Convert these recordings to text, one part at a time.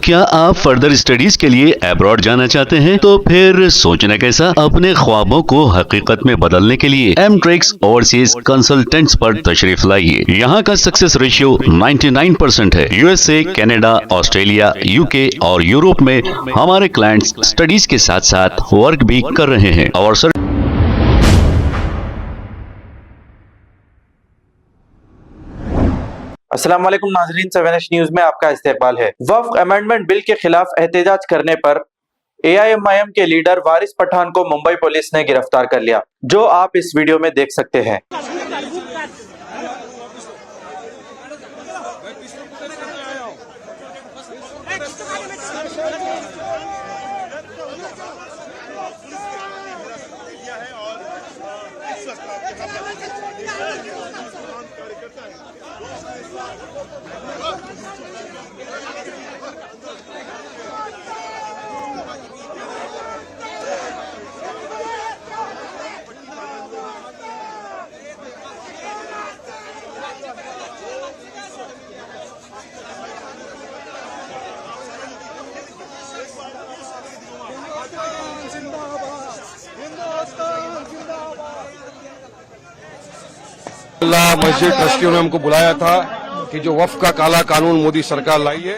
क्या आप further studies के लिए अब्रॉड जाना चाहते हैं? तो फिर सोचना कैसा, अपने ख्वाबों को हकीकत में बदलने के लिए एमट्रिक्स ओवरसीज कंसल्टेंट्स पर तशरीफ लाइए। यहाँ का सक्सेस रेशियो 99% है। यूएसए, कनाडा, ऑस्ट्रेलिया, यूके और यूरोप में हमारे क्लाइंट्स स्टडीज के साथ साथ वर्क भी कर रहे हैं और अस्सलाम वालेकुम नाज़रीन, 7H न्यूज में आपका इस्तकबाल है। वक्फ अमेंडमेंट बिल के खिलाफ एहतजाज करने पर AIMIM के लीडर वारिस पठान को मुंबई पुलिस ने गिरफ्तार कर लिया, जो आप इस वीडियो में देख सकते हैं। मस्जिद ट्रस्टियों ने हमको बुलाया था कि जो वक्फ का काला कानून मोदी सरकार लाई है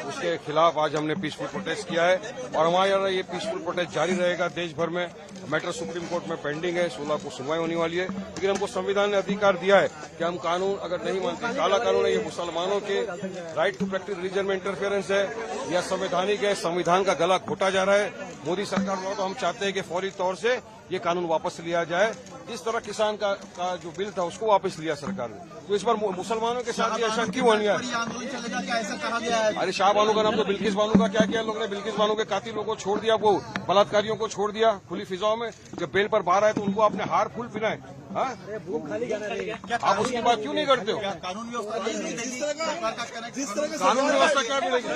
उसके खिलाफ आज हमने पीसफुल प्रोटेस्ट किया है और हमारे यहाँ ये पीसफुल प्रोटेस्ट जारी रहेगा देश भर में। मैटर सुप्रीम कोर्ट में पेंडिंग है, 16 को सुनवाई होने वाली है, लेकिन हमको संविधान ने अधिकार दिया है कि हम कानून अगर नहीं मानते, काला कानून है, ये मुसलमानों के राइट टू प्रैक्टिस रिलीजन में इंटरफेरेंस है या संवैधानिक है, संविधान का गला घोटा जा रहा है मोदी सरकार द्वारा। तो हम चाहते हैं कि फौरी तौर से ये कानून वापस लिया जाए। जिस तरह किसान का जो बिल था उसको वापस लिया सरकार ने, तो इस बार मुसलमानों के साथ ऐसा क्यों अन्याय? अरे शाह बानो का नाम तो बिल्किस बानो का क्या किया लोगों ने? बिल्किस बानो के कातिलों को छोड़ दिया, वो बलात्कारियों को छोड़ दिया खुली फिजाओं में। जब बेल पर बाहर आए तो उनको आपने हार फूल पिनाए। आप उसकी बात क्यों नहीं करते हो? कानून व्यवस्था क्या मिलेगी?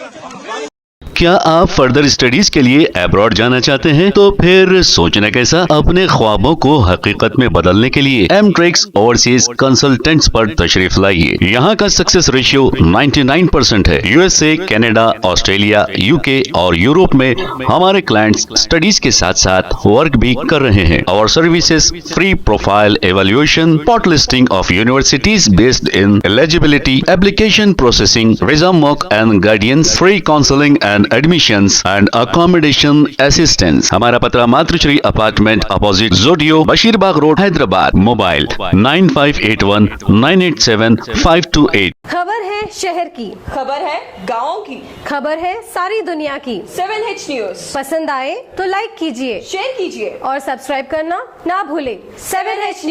क्या आप फर्दर स्टडीज के लिए अब्रॉड जाना चाहते हैं? तो फिर सोचना कैसा, अपने ख्वाबों को हकीकत में बदलने के लिए एमट्रिक्स ओवरसीज कंसल्टेंट्स पर तशरीफ लाइए। यहाँ का सक्सेस रेशियो 99% है। यूएसए, कनाडा, ऑस्ट्रेलिया, यूके और यूरोप में हमारे क्लाइंट्स स्टडीज के साथ साथ वर्क भी कर रहे हैं और services free profile evaluation, spot listing of universities based in eligibility, application processing, visa mock and guidance, free counselling and admissions and accommodation assistance. हमारा पता मातृश्री अपार्टमेंट अपोजिट जोडियो, बशीरबाग रोड, हैदराबाद। मोबाइल 9581987528। खबर है शहर की, खबर है गाँव की, खबर है सारी दुनिया की। 7H न्यूज पसंद आए तो लाइक कीजिए, शेयर कीजिए और सब्सक्राइब करना ना भूले। 7H news.